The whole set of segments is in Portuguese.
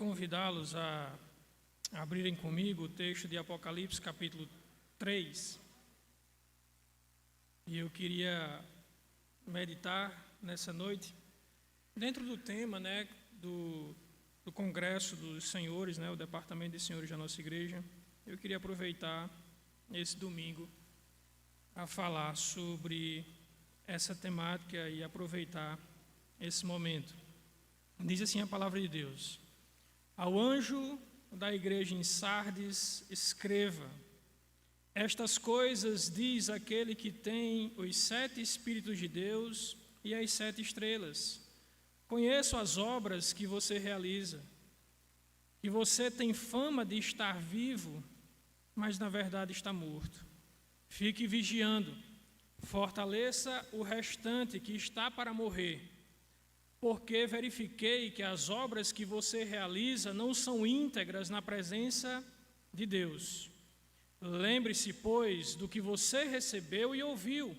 convidá-los a abrirem comigo o texto de Apocalipse, capítulo 3. E eu queria meditar nessa noite, dentro do tema, do Congresso dos Senhores, o Departamento de Senhores da nossa igreja. Eu queria aproveitar esse domingo a falar sobre essa temática e aproveitar esse momento. Diz assim a palavra de Deus: ao anjo da igreja em Sardes escreva: estas coisas diz aquele que tem os 7 Espíritos de Deus e as 7 estrelas. Conheço as obras que você realiza, que você tem fama de estar vivo, mas na verdade está morto. Fique vigiando, fortaleça o restante que está para morrer, porque verifiquei que as obras que você realiza não são íntegras na presença de Deus. Lembre-se, pois, do que você recebeu e ouviu.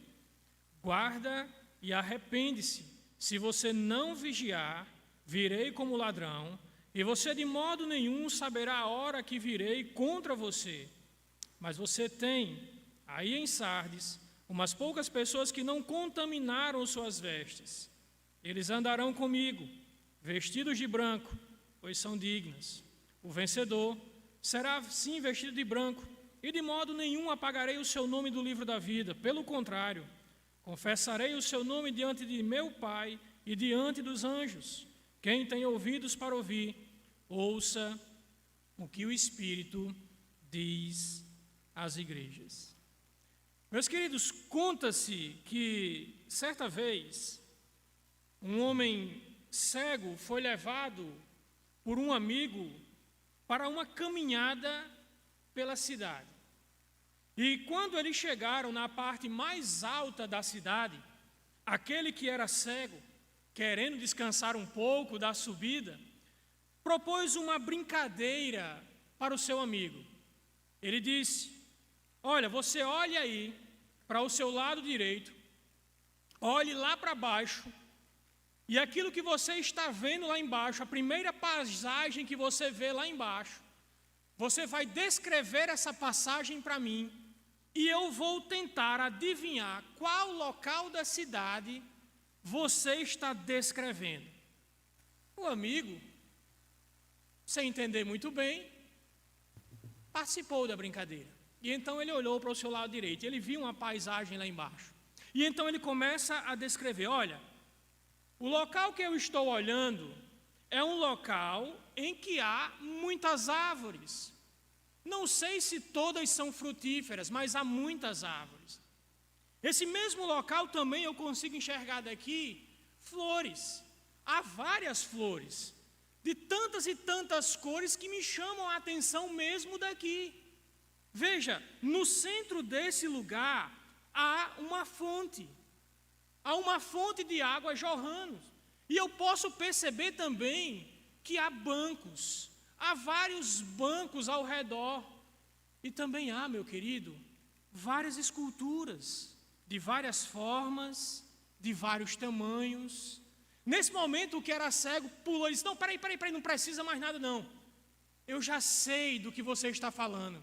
Guarda e arrepende-se. Se você não vigiar, virei como ladrão, e você de modo nenhum saberá a hora que virei contra você. Mas você tem, aí em Sardes, umas poucas pessoas que não contaminaram suas vestes. Eles andarão comigo, vestidos de branco, pois são dignas. O vencedor será sim vestido de branco, e de modo nenhum apagarei o seu nome do livro da vida. Pelo contrário, confessarei o seu nome diante de meu Pai e diante dos anjos. Quem tem ouvidos para ouvir, ouça o que o Espírito diz às igrejas. Meus queridos, conta-se que certa vez um homem cego foi levado por um amigo para uma caminhada pela cidade. E quando eles chegaram na parte mais alta da cidade, aquele que era cego, querendo descansar um pouco da subida, propôs uma brincadeira para o seu amigo. Ele disse: olha, você olhe aí para o seu lado direito, olhe lá para baixo, e aquilo que você está vendo lá embaixo, a primeira paisagem que você vê lá embaixo, você vai descrever essa passagem para mim, e eu vou tentar adivinhar qual local da cidade você está descrevendo. O amigo, sem entender muito bem, participou da brincadeira. E então ele olhou para o seu lado direito, ele viu uma paisagem lá embaixo. E então ele começa a descrever: olha, o local que eu estou olhando é um local em que há muitas árvores. Não sei se todas são frutíferas, mas há muitas árvores. Esse mesmo local também eu consigo enxergar daqui flores. Há várias flores, de tantas e tantas cores que me chamam a atenção mesmo daqui. Veja, no centro desse lugar há uma fonte. Há uma fonte de água jorrando. E eu posso perceber também que há bancos. Há vários bancos ao redor. E também há, meu querido, várias esculturas, de várias formas, de vários tamanhos. Nesse momento, o que era cego pulou e disse: não, peraí, não precisa mais nada não. Eu já sei do que você está falando.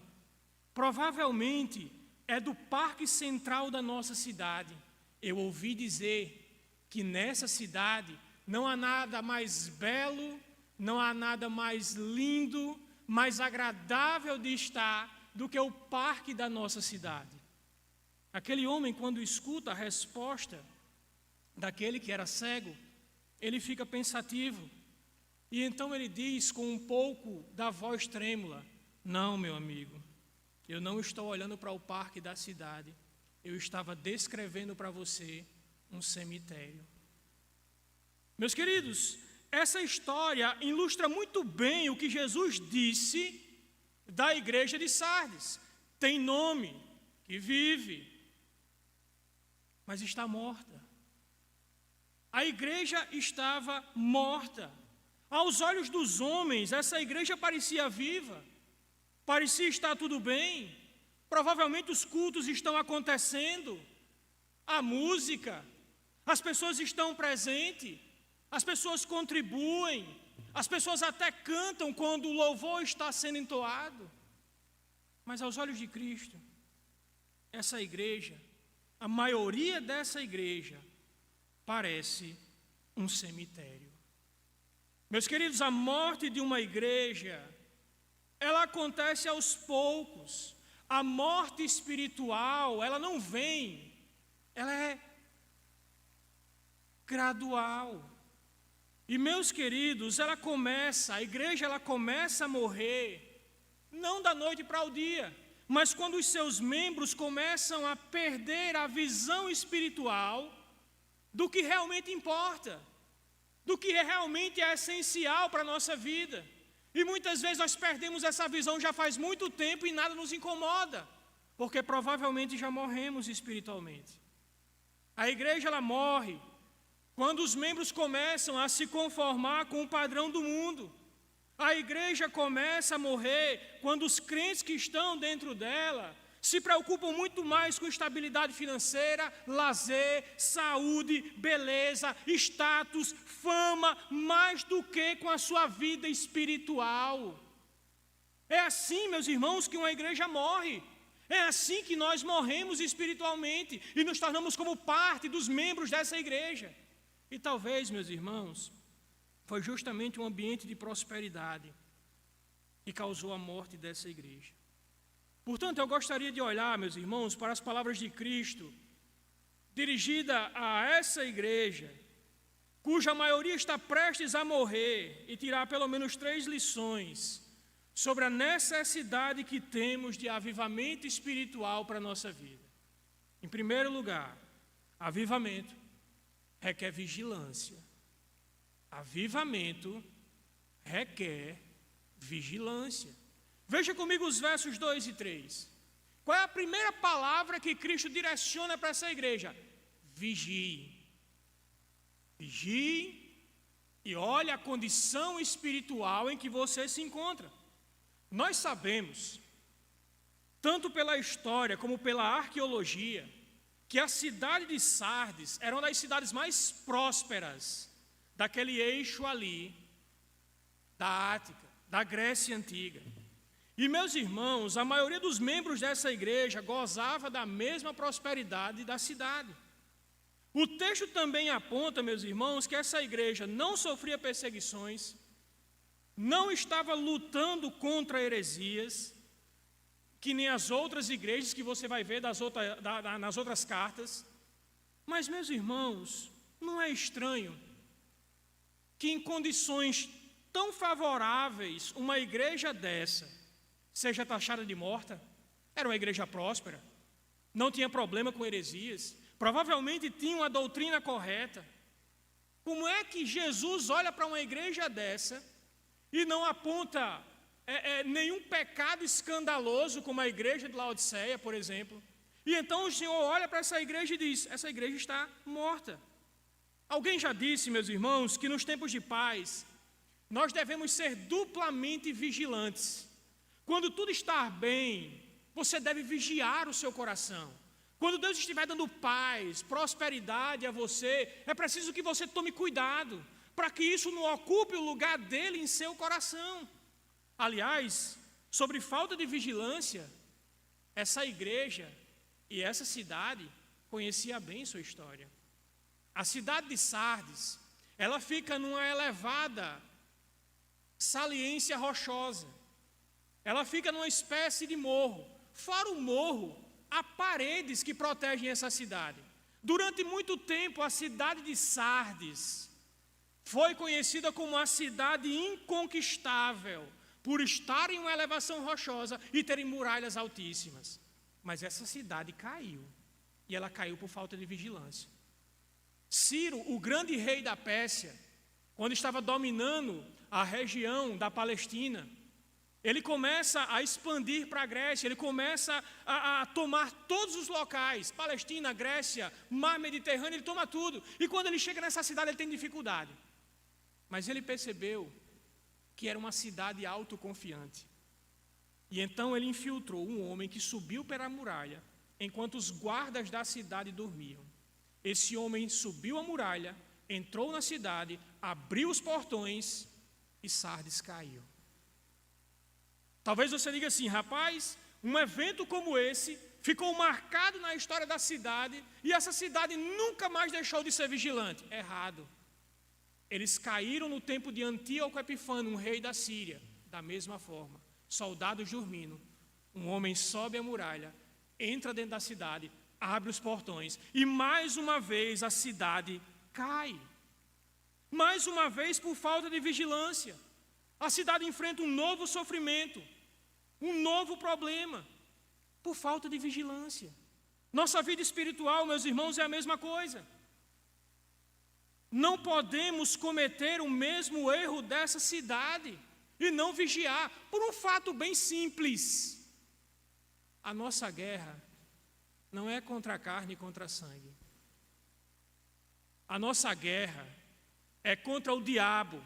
Provavelmente é do Parque Central da nossa cidade. Eu ouvi dizer que nessa cidade não há nada mais belo, não há nada mais lindo, mais agradável de estar do que o parque da nossa cidade. Aquele homem, quando escuta a resposta daquele que era cego, ele fica pensativo. E então ele diz com um pouco da voz trêmula: não, meu amigo, eu não estou olhando para o parque da cidade. Eu estava descrevendo para você um cemitério. Meus queridos, essa história ilustra muito bem o que Jesus disse da igreja de Sardes. Tem nome, que vive, mas está morta. A igreja estava morta. Aos olhos dos homens, essa igreja parecia viva, parecia estar tudo bem. Provavelmente os cultos estão acontecendo, a música, as pessoas estão presentes, as pessoas contribuem, As pessoas até cantam quando o louvor está sendo entoado. Mas aos olhos de Cristo, essa igreja, a maioria dessa igreja, parece um cemitério. Meus queridos, a morte de uma igreja, ela acontece aos poucos. A morte espiritual, ela não vem, ela é gradual. E meus queridos, a igreja ela começa a morrer, não da noite para o dia, mas quando os seus membros começam a perder a visão espiritual do que realmente importa, do que realmente é essencial para a nossa vida. E muitas vezes nós perdemos essa visão já faz muito tempo e nada nos incomoda, porque provavelmente já morremos espiritualmente. A igreja ela morre quando os membros começam a se conformar com o padrão do mundo. A igreja começa a morrer quando os crentes que estão dentro dela se preocupam muito mais com estabilidade financeira, lazer, saúde, beleza, status, fama, mais do que com a sua vida espiritual. É assim, meus irmãos, que uma igreja morre. É assim que nós morremos espiritualmente e nos tornamos como parte dos membros dessa igreja. E talvez, meus irmãos, foi justamente um ambiente de prosperidade que causou a morte dessa igreja. Portanto, eu gostaria de olhar, meus irmãos, para as palavras de Cristo, dirigida a essa igreja, cuja maioria está prestes a morrer, e tirar pelo menos 3 lições sobre a necessidade que temos de avivamento espiritual para a nossa vida. Em primeiro lugar, avivamento requer vigilância. Avivamento requer vigilância. Veja comigo os versos 2 e 3. Qual é a primeira palavra que Cristo direciona para essa igreja? Vigie. Vigie e olhe a condição espiritual em que você se encontra. Nós sabemos, tanto pela história como pela arqueologia, que a cidade de Sardes era uma das cidades mais prósperas daquele eixo ali, da Ática, da Grécia Antiga. E, meus irmãos, a maioria dos membros dessa igreja gozava da mesma prosperidade da cidade. O texto também aponta, meus irmãos, que essa igreja não sofria perseguições, não estava lutando contra heresias, que nem as outras igrejas que você vai ver nas outras cartas. Mas, meus irmãos, não é estranho que em condições tão favoráveis uma igreja dessa seja taxada de morta? Era uma igreja próspera, não tinha problema com heresias, provavelmente tinha uma doutrina correta. Como é que Jesus olha para uma igreja dessa e não aponta nenhum pecado escandaloso, como a igreja de Laodiceia, por exemplo? E então o Senhor olha para essa igreja e diz: essa igreja está morta. Alguém já disse, meus irmãos, que nos tempos de paz nós devemos ser duplamente vigilantes. Quando tudo está bem, você deve vigiar o seu coração. Quando Deus estiver dando paz, prosperidade a você, é preciso que você tome cuidado, para que isso não ocupe o lugar dele em seu coração. Aliás, sobre falta de vigilância, essa igreja e essa cidade conhecia bem sua história. A cidade de Sardes, ela fica numa elevada saliência rochosa. Ela fica numa espécie de morro. Fora o morro, há paredes que protegem essa cidade. Durante muito tempo, a cidade de Sardes foi conhecida como a cidade inconquistável, por estar em uma elevação rochosa e terem muralhas altíssimas. Mas essa cidade caiu, e ela caiu por falta de vigilância. Ciro, o grande rei da Pérsia, quando estava dominando a região da Palestina, ele começa a expandir para a Grécia, ele começa a tomar todos os locais, Palestina, Grécia, Mar Mediterrâneo, ele toma tudo. E quando ele chega nessa cidade, ele tem dificuldade. Mas ele percebeu que era uma cidade autoconfiante. E então ele infiltrou um homem que subiu pela muralha, enquanto os guardas da cidade dormiam. Esse homem subiu a muralha, entrou na cidade, abriu os portões e Sardes caiu. Talvez você diga assim: rapaz, um evento como esse ficou marcado na história da cidade e essa cidade nunca mais deixou de ser vigilante. Errado. Eles caíram no tempo de Antíoco Epifânio, um rei da Síria. Da mesma forma, soldados dormindo, um homem sobe a muralha, entra dentro da cidade, abre os portões e mais uma vez a cidade cai. Mais uma vez, por falta de vigilância, a cidade enfrenta um novo sofrimento, um novo problema, por falta de vigilância. Nossa vida espiritual, meus irmãos, é a mesma coisa. Não podemos cometer o mesmo erro dessa cidade e não vigiar, por um fato bem simples. A nossa guerra não é contra a carne e contra a sangue. A nossa guerra é contra o diabo.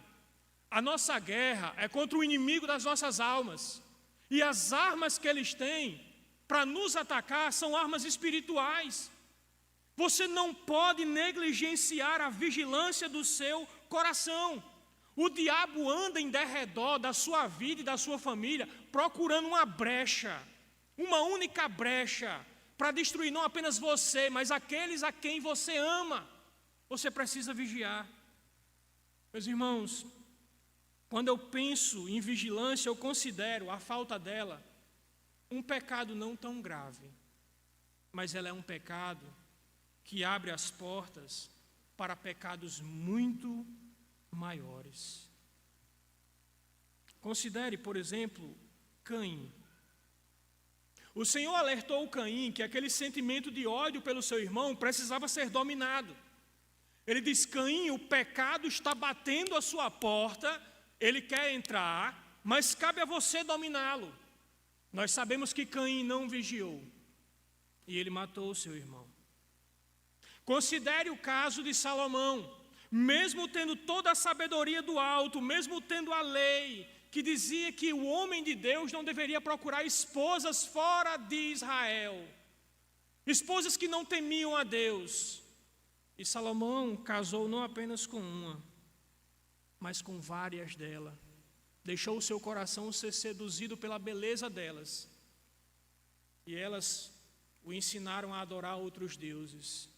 A nossa guerra é contra o inimigo das nossas almas. E as armas que eles têm para nos atacar são armas espirituais. Você não pode negligenciar a vigilância do seu coração. O diabo anda em derredor da sua vida e da sua família, procurando uma brecha, uma única brecha, para destruir não apenas você, mas aqueles a quem você ama. Você precisa vigiar. Meus irmãos, quando eu penso em vigilância, eu considero a falta dela um pecado não tão grave, mas ela é um pecado que abre as portas para pecados muito maiores. Considere, por exemplo, Caim. O Senhor alertou Caim que aquele sentimento de ódio pelo seu irmão precisava ser dominado. Ele diz: Caim, o pecado está batendo a sua porta, ele quer entrar, mas cabe a você dominá-lo. Nós sabemos que Caim não vigiou e ele matou o seu irmão. Considere o caso de Salomão. Mesmo tendo toda a sabedoria do alto, mesmo tendo a lei que dizia que o homem de Deus não deveria procurar esposas fora de Israel, esposas que não temiam a Deus, e Salomão casou não apenas com uma, mas com várias delas. Deixou o seu coração ser seduzido pela beleza delas, e elas o ensinaram a adorar outros deuses.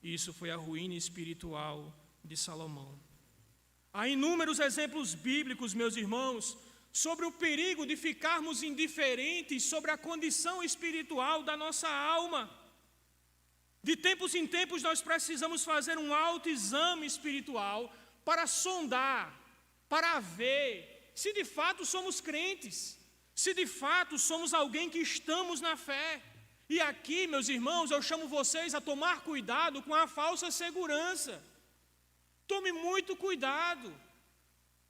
E isso foi a ruína espiritual de Salomão. Há inúmeros exemplos bíblicos, meus irmãos, sobre o perigo de ficarmos indiferentes sobre a condição espiritual da nossa alma. De tempos em tempos nós precisamos fazer um autoexame espiritual para sondar, para ver se de fato somos crentes, se de fato somos alguém que estamos na fé. E aqui, meus irmãos, eu chamo vocês a tomar cuidado com a falsa segurança. Tome muito cuidado.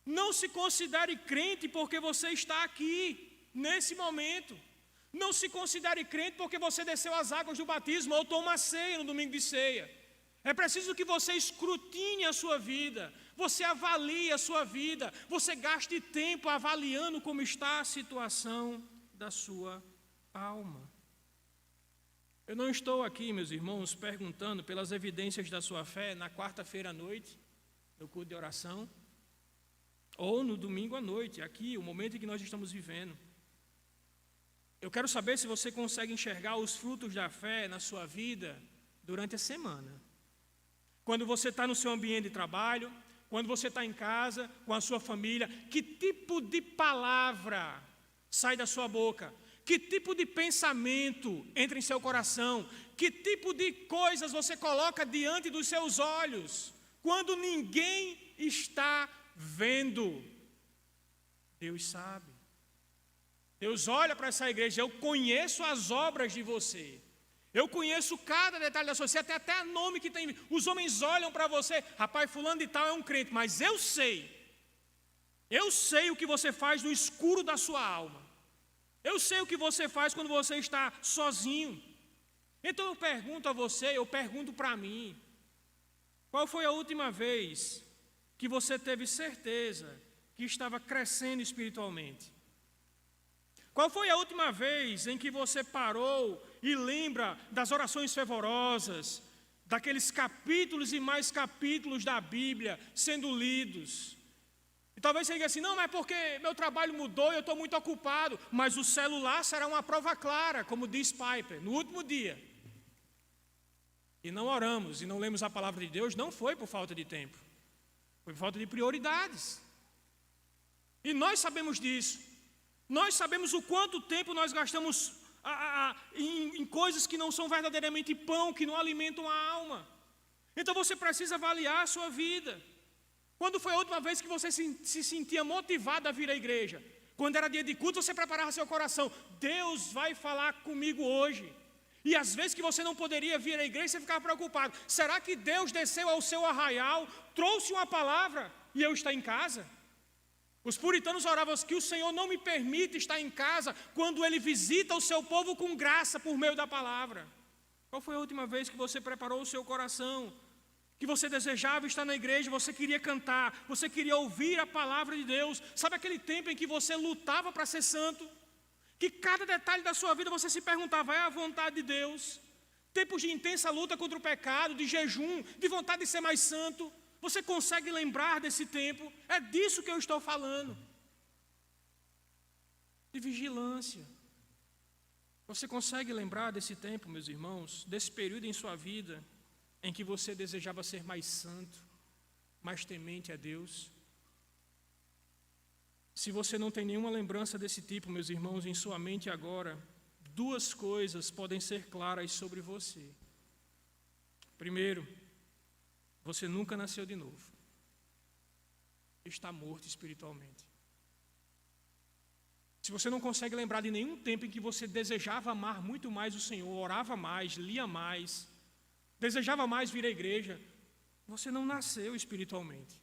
Não se considere crente porque você está aqui, nesse momento. Não se considere crente porque você desceu as águas do batismo ou toma ceia no domingo de ceia. É preciso que você escrutine a sua vida, você avalie a sua vida, você gaste tempo avaliando como está a situação da sua alma. Eu não estou aqui, meus irmãos, perguntando pelas evidências da sua fé na quarta-feira à noite, no culto de oração, ou no domingo à noite, aqui, o momento em que nós estamos vivendo. Eu quero saber se você consegue enxergar os frutos da fé na sua vida durante a semana. Quando você está no seu ambiente de trabalho, quando você está em casa, com a sua família, que tipo de palavra sai da sua boca? Que tipo de pensamento entra em seu coração? Que tipo de coisas você coloca diante dos seus olhos? Quando ninguém está vendo, Deus sabe. Deus olha para essa igreja, eu conheço as obras de você. Eu conheço cada detalhe da sua vida, até nome que tem. Os homens olham para você, rapaz, fulano de tal é um crente, mas eu sei o que você faz no escuro da sua alma. Eu sei o que você faz quando você está sozinho. Então eu pergunto a você, eu pergunto para mim, qual foi a última vez que você teve certeza que estava crescendo espiritualmente? Qual foi a última vez em que você parou e lembra das orações fervorosas, daqueles capítulos e mais capítulos da Bíblia sendo lidos? E talvez você diga assim, não, mas porque meu trabalho mudou e eu estou muito ocupado. Mas o celular será uma prova clara, como diz Piper, no último dia. E não oramos e não lemos a palavra de Deus, não foi por falta de tempo. Foi por falta de prioridades. E nós sabemos disso. Nós sabemos o quanto tempo nós gastamos em coisas que não são verdadeiramente pão, que não alimentam a alma. Então você precisa avaliar a sua vida. Quando foi a última vez que você se sentia motivado a vir à igreja? Quando era dia de culto, você preparava seu coração. Deus vai falar comigo hoje. E às vezes que você não poderia vir à igreja, você ficava preocupado. Será que Deus desceu ao seu arraial, trouxe uma palavra e eu estou em casa? Os puritanos oravam que o Senhor não me permite estar em casa quando Ele visita o seu povo com graça por meio da palavra. Qual foi a última vez que você preparou o seu coração? Que você desejava estar na igreja, você queria cantar, você queria ouvir a palavra de Deus. Sabe aquele tempo em que você lutava para ser santo? Que cada detalhe da sua vida você se perguntava, é a vontade de Deus? Tempos de intensa luta contra o pecado, de jejum, de vontade de ser mais santo. Você consegue lembrar desse tempo? É disso que eu estou falando. De vigilância. Você consegue lembrar desse tempo, meus irmãos, desse período em sua vida em que você desejava ser mais santo, mais temente a Deus? Se você não tem nenhuma lembrança desse tipo, meus irmãos, em sua mente agora, duas coisas podem ser claras sobre você. Primeiro, você nunca nasceu de novo. Está morto espiritualmente. Se você não consegue lembrar de nenhum tempo em que você desejava amar muito mais o Senhor, orava mais, lia mais, desejava mais vir à igreja, você não nasceu espiritualmente.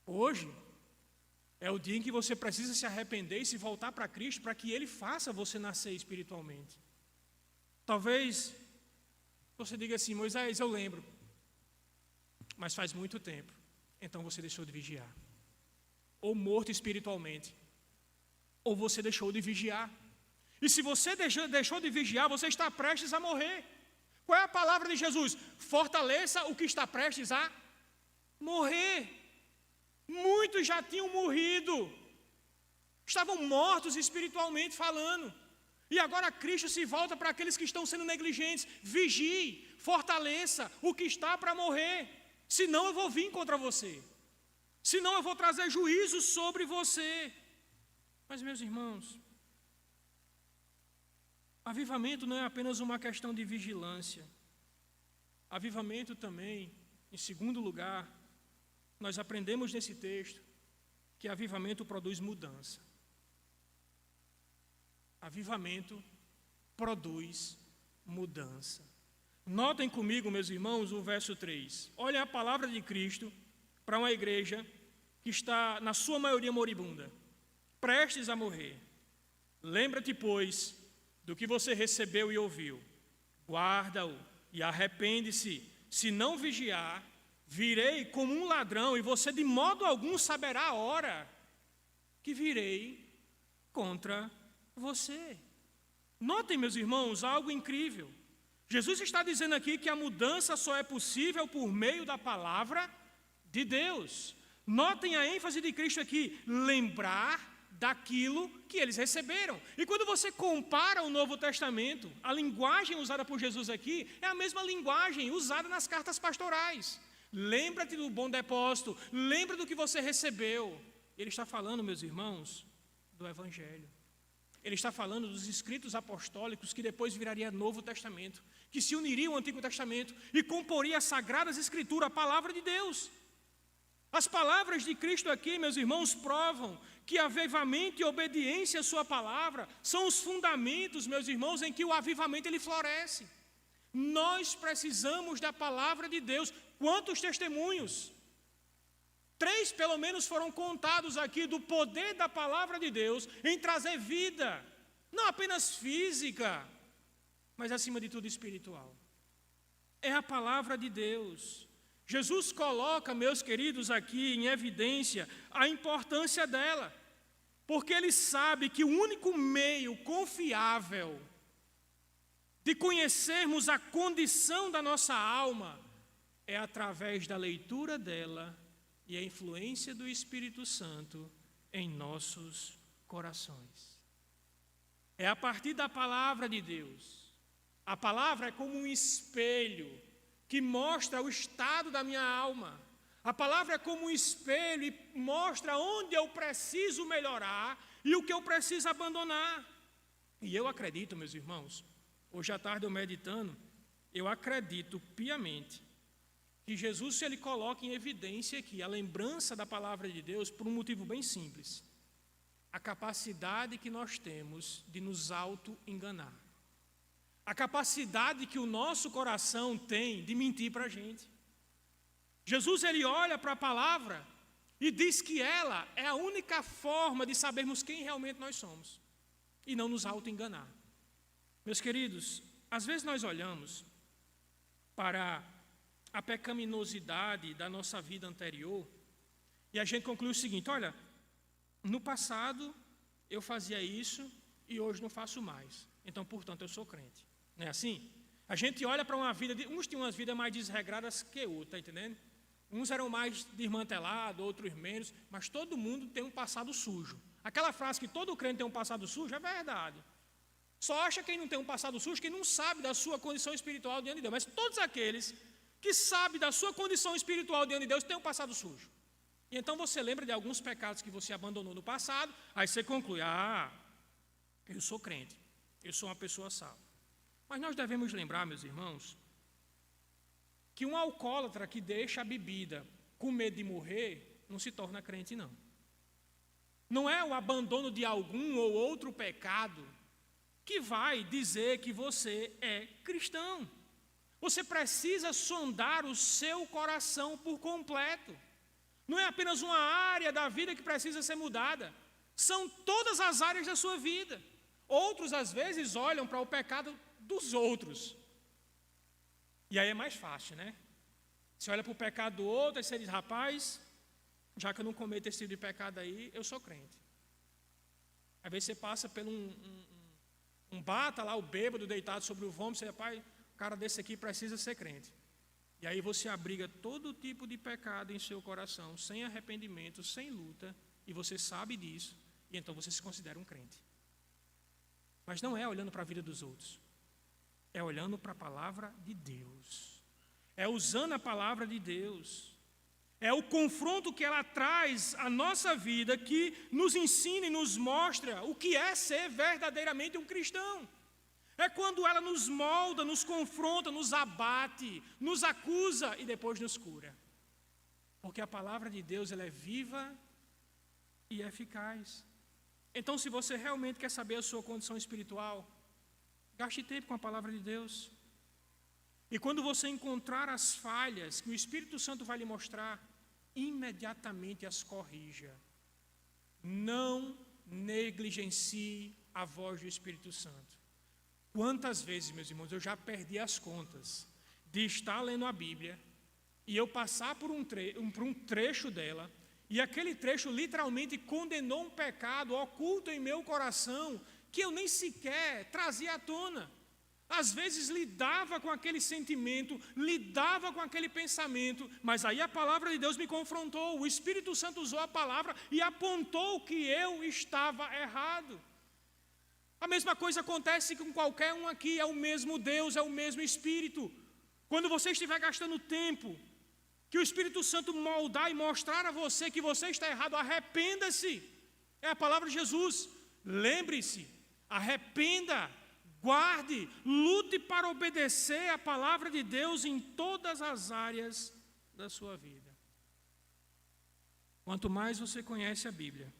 Hoje é o dia em que você precisa se arrepender e se voltar para Cristo para que Ele faça você nascer espiritualmente. Talvez você diga assim, Moisés, eu lembro, mas faz muito tempo, então você deixou de vigiar. Ou morto espiritualmente, ou você deixou de vigiar. E se você deixou de vigiar, você está prestes a morrer. Qual é a palavra de Jesus? Fortaleça o que está prestes a morrer. Muitos já tinham morrido, estavam mortos espiritualmente falando. E agora Cristo se volta para aqueles que estão sendo negligentes. Vigie, fortaleça o que está para morrer. Senão eu vou vir contra você. Senão eu vou trazer juízo sobre você. Mas, meus irmãos, avivamento não é apenas uma questão de vigilância. Avivamento também, em segundo lugar, nós aprendemos nesse texto que avivamento produz mudança. Avivamento produz mudança. Notem comigo, meus irmãos, o verso 3. Olha a palavra de Cristo para uma igreja que está, na sua maioria, moribunda, prestes a morrer. Lembra-te, pois, do que você recebeu e ouviu. Guarda-o e arrepende-se. Se não vigiar, virei como um ladrão e você de modo algum saberá a hora que virei contra você. Notem, meus irmãos, algo incrível. Jesus está dizendo aqui que a mudança só é possível por meio da palavra de Deus. Notem a ênfase de Cristo aqui, lembrar daquilo que eles receberam. E quando você compara o Novo Testamento, a linguagem usada por Jesus aqui é a mesma linguagem usada nas cartas pastorais. Lembra-te do bom depósito, lembra do que você recebeu. Ele está falando, meus irmãos, do Evangelho. Ele está falando dos escritos apostólicos que depois viraria Novo Testamento, que se uniriam ao Antigo Testamento e comporia as Sagradas Escrituras, a palavra de Deus. As palavras de Cristo aqui, meus irmãos, provam que avivamento e obediência à sua palavra são os fundamentos, meus irmãos, em que o avivamento ele floresce. Nós precisamos da palavra de Deus. Quantos testemunhos? 3 pelo menos foram contados aqui do poder da palavra de Deus em trazer vida, não apenas física, mas acima de tudo espiritual. É a palavra de Deus. Jesus coloca, meus queridos, aqui em evidência a importância dela, porque ele sabe que o único meio confiável de conhecermos a condição da nossa alma é através da leitura dela e a influência do Espírito Santo em nossos corações. É a partir da palavra de Deus. A palavra é como um espelho que mostra o estado da minha alma. A palavra é como um espelho e mostra onde eu preciso melhorar e o que eu preciso abandonar. E eu acredito, meus irmãos, hoje à tarde eu meditando, eu acredito piamente que Jesus ele coloca em evidência aqui a lembrança da palavra de Deus por um motivo bem simples. A capacidade que nós temos de nos auto-enganar. A capacidade que o nosso coração tem de mentir para a gente. Jesus ele olha para a palavra e diz que ela é a única forma de sabermos quem realmente nós somos e não nos auto-enganar. Meus queridos, às vezes nós olhamos para a pecaminosidade da nossa vida anterior e a gente conclui o seguinte: olha, no passado eu fazia isso e hoje não faço mais, então portanto eu sou crente. Não é assim? A gente olha para uma vida, uns tinham umas vidas mais desregradas que outras, está entendendo? Uns eram mais desmantelados, outros menos, mas todo mundo tem um passado sujo. Aquela frase que todo crente tem um passado sujo é verdade. Só acha quem não tem um passado sujo, quem não sabe da sua condição espiritual diante de Deus. Mas todos aqueles que sabem da sua condição espiritual diante de Deus têm um passado sujo. E então você lembra de alguns pecados que você abandonou no passado, aí você conclui: eu sou crente, eu sou uma pessoa salva. Mas nós devemos lembrar, meus irmãos, que um alcoólatra que deixa a bebida com medo de morrer, não se torna crente, não. Não é o abandono de algum ou outro pecado que vai dizer que você é cristão. Você precisa sondar o seu coração por completo. Não é apenas uma área da vida que precisa ser mudada. São todas as áreas da sua vida. Outros, às vezes, olham para o pecado dos outros. E aí é mais fácil, né? Você olha para o pecado do outro e você diz: rapaz, já que eu não cometo esse tipo de pecado aí, eu sou crente. Às vezes você passa por um bar, está lá o bêbado deitado sobre o vômito, você diz: rapaz, o cara desse aqui precisa ser crente. E aí você abriga todo tipo de pecado em seu coração, sem arrependimento, sem luta, e você sabe disso, e então você se considera um crente. Mas não é olhando para a vida dos outros, é olhando para a palavra de Deus, é usando a palavra de Deus, é o confronto que ela traz à nossa vida que nos ensina e nos mostra o que é ser verdadeiramente um cristão. É quando ela nos molda, nos confronta, nos abate, nos acusa e depois nos cura. Porque a palavra de Deus ela é viva e eficaz. Então, se você realmente quer saber a sua condição espiritual, gaste tempo com a palavra de Deus. E quando você encontrar as falhas que o Espírito Santo vai lhe mostrar, imediatamente as corrija. Não negligencie a voz do Espírito Santo. Quantas vezes, meus irmãos, eu já perdi as contas de estar lendo a Bíblia e eu passar por um trecho dela e aquele trecho literalmente condenou um pecado oculto em meu coração que eu nem sequer trazia à tona. Às vezes lidava com aquele sentimento, lidava com aquele pensamento, mas aí a palavra de Deus me confrontou, o Espírito Santo usou a palavra e apontou que eu estava errado. A mesma coisa acontece com qualquer um aqui, é o mesmo Deus, é o mesmo Espírito. Quando você estiver gastando tempo, que o Espírito Santo moldar e mostrar a você que você está errado, arrependa-se. É a palavra de Jesus. Lembre-se, arrependa, guarde, lute para obedecer a palavra de Deus em todas as áreas da sua vida. Quanto mais você conhece a Bíblia,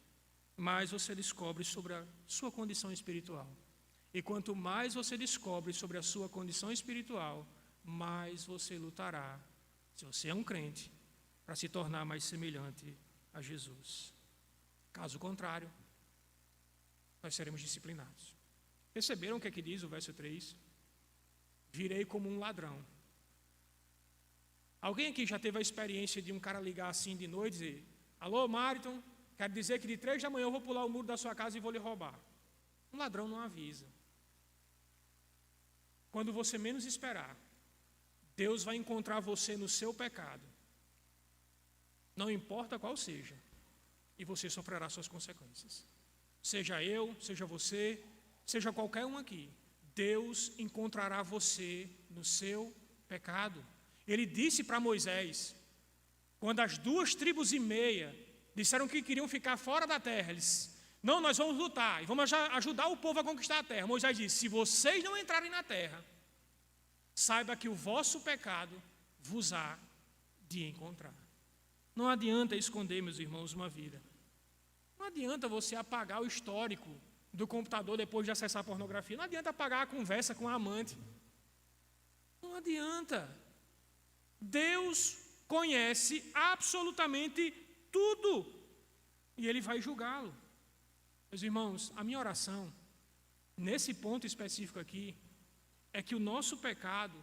mais você descobre sobre a sua condição espiritual. E quanto mais você descobre sobre a sua condição espiritual, mais você lutará, se você é um crente, para se tornar mais semelhante a Jesus. Caso contrário, nós seremos disciplinados. Perceberam o que é que diz o verso 3? Virei como um ladrão. Alguém aqui já teve a experiência de um cara ligar assim de noite e dizer: alô, Mariton, quero dizer que de 3 da manhã eu vou pular o muro da sua casa e vou lhe roubar. Um ladrão não avisa. Quando você menos esperar, Deus vai encontrar você no seu pecado não importa qual seja, e você sofrerá suas consequências. Seja eu, seja você, seja qualquer um aqui, Deus encontrará você no seu pecado. Ele disse para Moisés, quando as 2,5 tribos disseram que queriam ficar fora da terra, eles, não, nós vamos lutar e vamos ajudar o povo a conquistar a terra. Moisés disse, se vocês não entrarem na terra, saiba que o vosso pecado vos há de encontrar. Não adianta esconder, meus irmãos, uma vida. Não adianta você apagar o histórico do computador depois de acessar a pornografia. Não adianta apagar a conversa com a amante. Não adianta. Deus conhece absolutamente tudo e Ele vai julgá-lo. Meus irmãos, a minha oração, nesse ponto específico aqui, é que o nosso pecado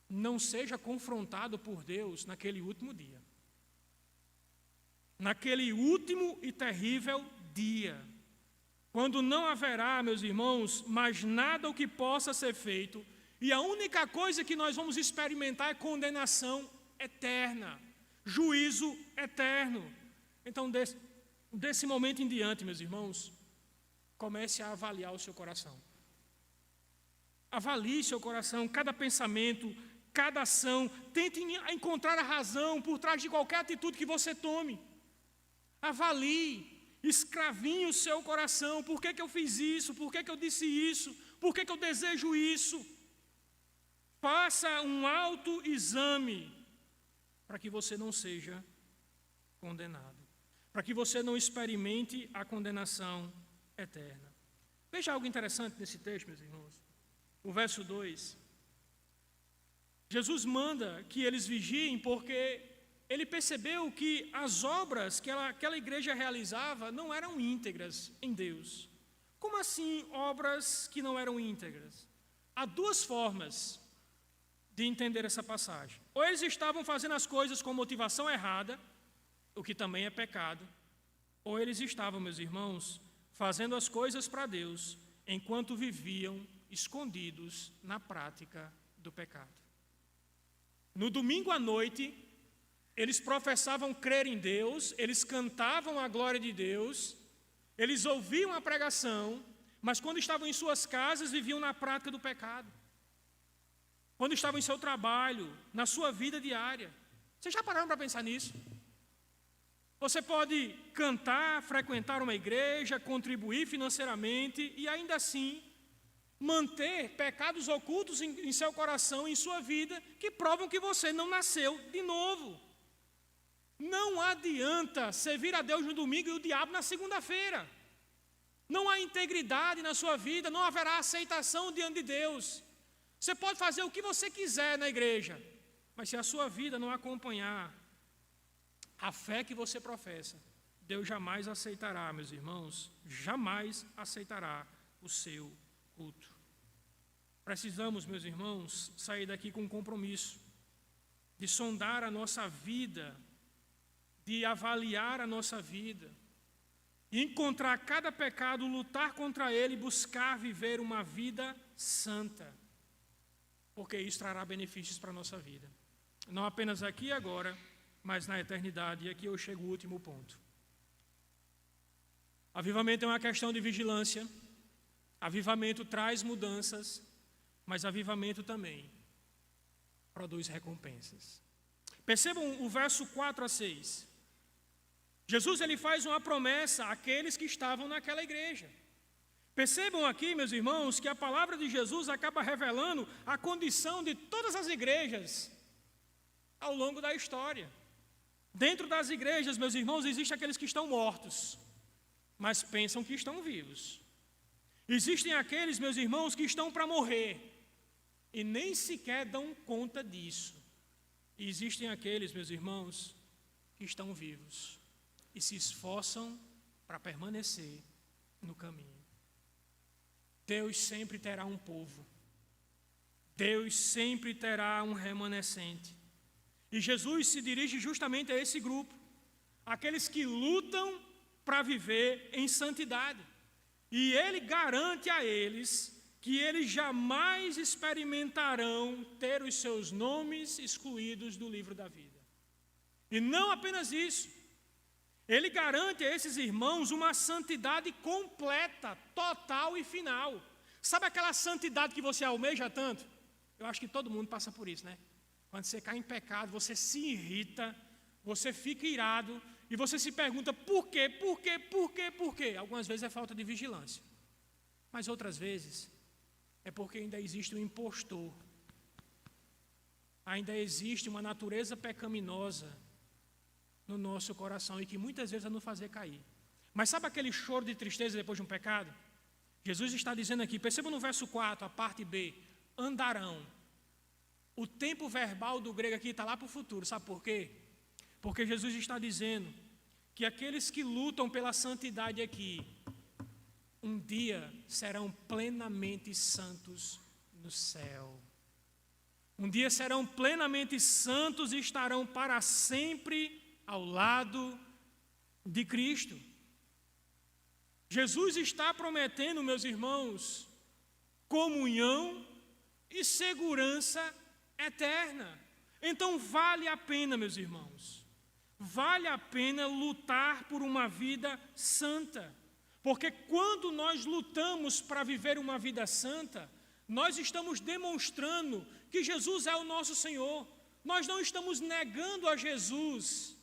não seja confrontado por Deus naquele último dia. Naquele último e terrível dia, quando não haverá, meus irmãos, mais nada o que possa ser feito, e a única coisa que nós vamos experimentar é condenação eterna, juízo eterno. Então, desse momento em diante, meus irmãos, comece a avaliar o seu coração. Avalie seu coração, cada pensamento, cada ação, tente encontrar a razão por trás de qualquer atitude que você tome. Avalie, escravinhe o seu coração. Por que eu fiz isso? Por que eu disse isso? Por que eu desejo isso? Faça um autoexame para que você não seja condenado, para que você não experimente a condenação eterna. Veja algo interessante nesse texto, meus irmãos. O verso 2. Jesus manda que eles vigiem porque ele percebeu que as obras que aquela igreja realizava não eram íntegras em Deus. Como assim obras que não eram íntegras? Há duas formas de entender essa passagem. Ou eles estavam fazendo as coisas com motivação errada, o que também é pecado, ou eles estavam, meus irmãos, fazendo as coisas para Deus, enquanto viviam escondidos na prática do pecado. No domingo à noite, eles professavam crer em Deus, eles cantavam a glória de Deus, eles ouviam a pregação, mas quando estavam em suas casas, viviam na prática do pecado. Quando estavam em seu trabalho, na sua vida diária. Vocês já pararam para pensar nisso? Você pode cantar, frequentar uma igreja, contribuir financeiramente e ainda assim manter pecados ocultos em seu coração, em sua vida, que provam que você não nasceu de novo. Não adianta servir a Deus no domingo e o diabo na segunda-feira. Não há integridade na sua vida, não haverá aceitação diante de Deus. Você pode fazer o que você quiser na igreja, mas se a sua vida não acompanhar a fé que você professa, Deus jamais aceitará, meus irmãos, jamais aceitará o seu culto. Precisamos, meus irmãos, sair daqui com um compromisso de sondar a nossa vida, de avaliar a nossa vida, encontrar cada pecado, lutar contra ele e buscar viver uma vida santa, porque isso trará benefícios para a nossa vida, não apenas aqui e agora, mas na eternidade. E aqui eu chego ao último ponto. Avivamento é uma questão de vigilância, avivamento traz mudanças, mas avivamento também produz recompensas. Percebam o verso 4 a 6. Jesus ele faz uma promessa àqueles que estavam naquela igreja. Percebam aqui, meus irmãos, que a palavra de Jesus acaba revelando a condição de todas as igrejas ao longo da história. Dentro das igrejas, meus irmãos, existem aqueles que estão mortos, mas pensam que estão vivos. Existem aqueles, meus irmãos, que estão para morrer e nem sequer dão conta disso. E existem aqueles, meus irmãos, que estão vivos e se esforçam para permanecer no caminho. Deus sempre terá um povo. Deus sempre terá um remanescente. E Jesus se dirige justamente a esse grupo, aqueles que lutam para viver em santidade. E Ele garante a eles que eles jamais experimentarão ter os seus nomes excluídos do livro da vida. E não apenas isso, ele garante a esses irmãos uma santidade completa, total e final. Sabe aquela santidade que você almeja tanto? Eu acho que todo mundo passa por isso, né? Quando você cai em pecado, você se irrita, você fica irado e você se pergunta por quê, por quê, por quê, por quê? Algumas vezes é falta de vigilância, mas outras vezes é porque ainda existe um impostor, ainda existe uma natureza pecaminosa no nosso coração e que muitas vezes vai nos fazer cair. Mas sabe aquele choro de tristeza depois de um pecado? Jesus está dizendo aqui, perceba no verso 4, a parte B, andarão. O tempo verbal do grego aqui está lá para o futuro, sabe por quê? Porque Jesus está dizendo que aqueles que lutam pela santidade aqui, um dia serão plenamente santos no céu. Um dia serão plenamente santos e estarão para sempre ao lado de Cristo. Jesus está prometendo, meus irmãos, comunhão e segurança eterna. Então vale a pena, meus irmãos, vale a pena lutar por uma vida santa, porque quando nós lutamos para viver uma vida santa, nós estamos demonstrando que Jesus é o nosso Senhor. Nós não estamos negando a Jesus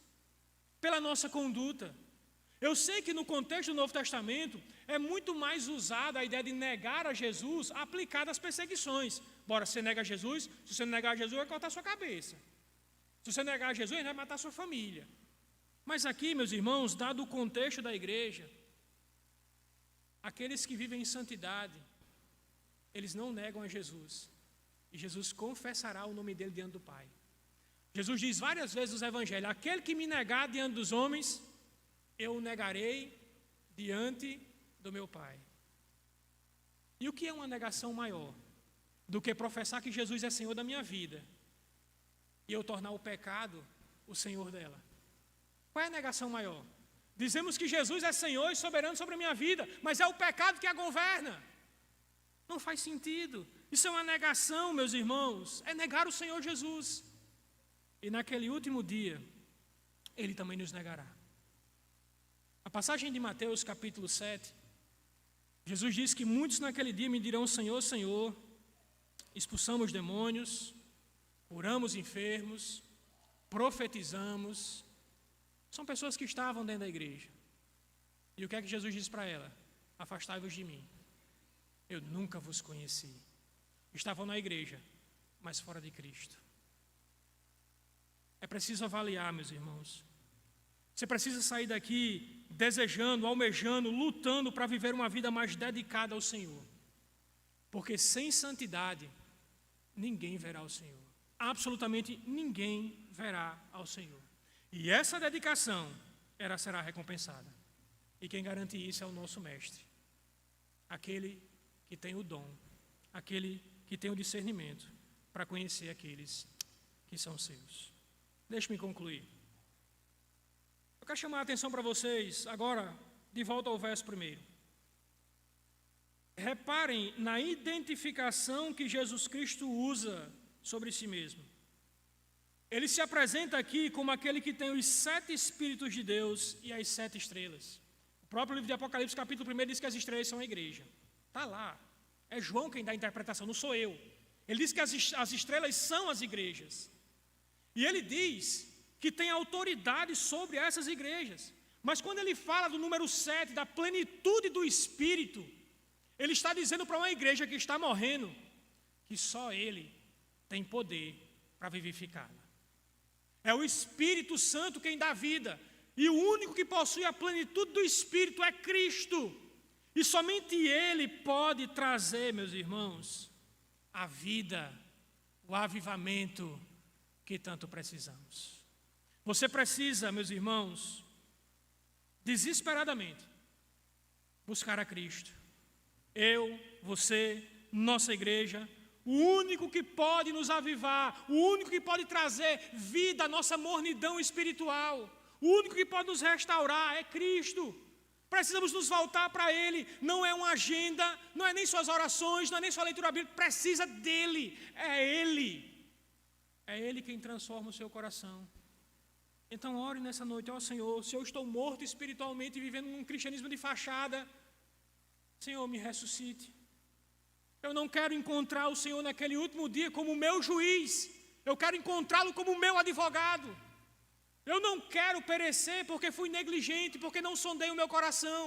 pela nossa conduta. Eu sei que no contexto do Novo Testamento é muito mais usada a ideia de negar a Jesus aplicada às perseguições. Bora, você nega Jesus, se você negar Jesus, vai cortar sua cabeça. Se você negar Jesus, ele vai matar sua família. Mas aqui, meus irmãos, dado o contexto da igreja, aqueles que vivem em santidade, eles não negam a Jesus. E Jesus confessará o nome dele diante do Pai. Jesus diz várias vezes nos evangelhos, aquele que me negar diante dos homens, eu o negarei diante do meu Pai. E o que é uma negação maior do que professar que Jesus é Senhor da minha vida e eu tornar o pecado o Senhor dela? Qual é a negação maior? Dizemos que Jesus é Senhor e soberano sobre a minha vida, mas é o pecado que a governa. Não faz sentido. Isso é uma negação, meus irmãos, é negar o Senhor Jesus. E naquele último dia, Ele também nos negará. A passagem de Mateus capítulo 7, Jesus diz que muitos naquele dia me dirão, Senhor, Senhor, expulsamos demônios, curamos enfermos, profetizamos. São pessoas que estavam dentro da igreja. E o que é que Jesus diz para ela? Afastai-vos de mim, eu nunca vos conheci. Estavam na igreja, mas fora de Cristo. É preciso avaliar, meus irmãos. Você precisa sair daqui desejando, almejando, lutando para viver uma vida mais dedicada ao Senhor. Porque sem santidade, ninguém verá o Senhor. Absolutamente ninguém verá ao Senhor. E essa dedicação, ela será recompensada. E quem garante isso é o nosso Mestre. Aquele que tem o dom, aquele que tem o discernimento para conhecer aqueles que são seus. Deixe-me concluir. Eu quero chamar a atenção para vocês, agora, de volta ao verso 1. Reparem na identificação que Jesus Cristo usa sobre si mesmo. Ele se apresenta aqui como aquele que tem os 7 Espíritos de Deus e as 7 estrelas. O próprio livro de Apocalipse, capítulo 1, diz que as estrelas são a igreja. Está lá. É João quem dá a interpretação, não sou eu. Ele diz que as estrelas são as igrejas. E ele diz que tem autoridade sobre essas igrejas. Mas quando ele fala do número 7, da plenitude do Espírito, ele está dizendo para uma igreja que está morrendo, que só ele tem poder para vivificá-la. É o Espírito Santo quem dá vida. E o único que possui a plenitude do Espírito é Cristo. E somente Ele pode trazer, meus irmãos, a vida, o avivamento que tanto precisamos. Você precisa, meus irmãos, desesperadamente, buscar a Cristo. Eu, você, nossa igreja, o único que pode nos avivar, o único que pode trazer vida à nossa mornidão espiritual, o único que pode nos restaurar é Cristo. Precisamos nos voltar para Ele. Não é uma agenda, não é nem suas orações, não é nem sua leitura bíblica, precisa dEle, é Ele. É Ele quem transforma o seu coração. Então ore nessa noite: ó Senhor, se eu estou morto espiritualmente e vivendo num cristianismo de fachada, Senhor, me ressuscite. Eu não quero encontrar o Senhor naquele último dia como meu juiz, eu quero encontrá-lo como meu advogado. Eu não quero perecer porque fui negligente, porque não sondei o meu coração.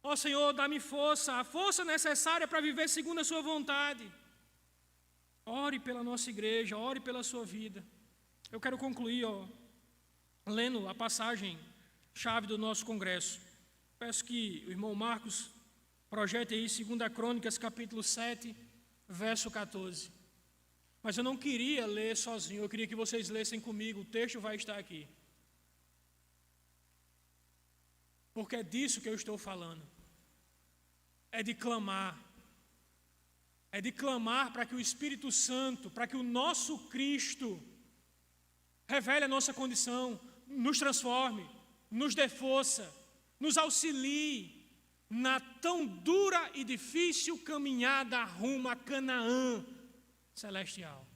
Ó Senhor, dá-me força, a força necessária para viver segundo a sua vontade. Ore pela nossa igreja, ore pela sua vida. Eu quero concluir, lendo a passagem chave do nosso congresso. Peço que o irmão Marcos projete aí 2 Crônicas, capítulo 7, verso 14. Mas eu não queria ler sozinho, eu queria que vocês lessem comigo, o texto vai estar aqui. Porque é disso que eu estou falando. É de clamar. É de clamar para que o Espírito Santo, para que o nosso Cristo revele a nossa condição, nos transforme, nos dê força, nos auxilie na tão dura e difícil caminhada rumo a Canaã celestial.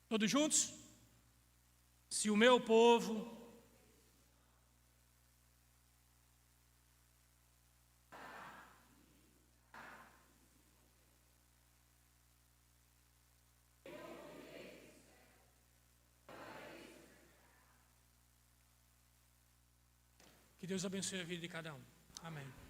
Todos juntos? Se o meu povo... Que Deus abençoe a vida de cada um. Amém.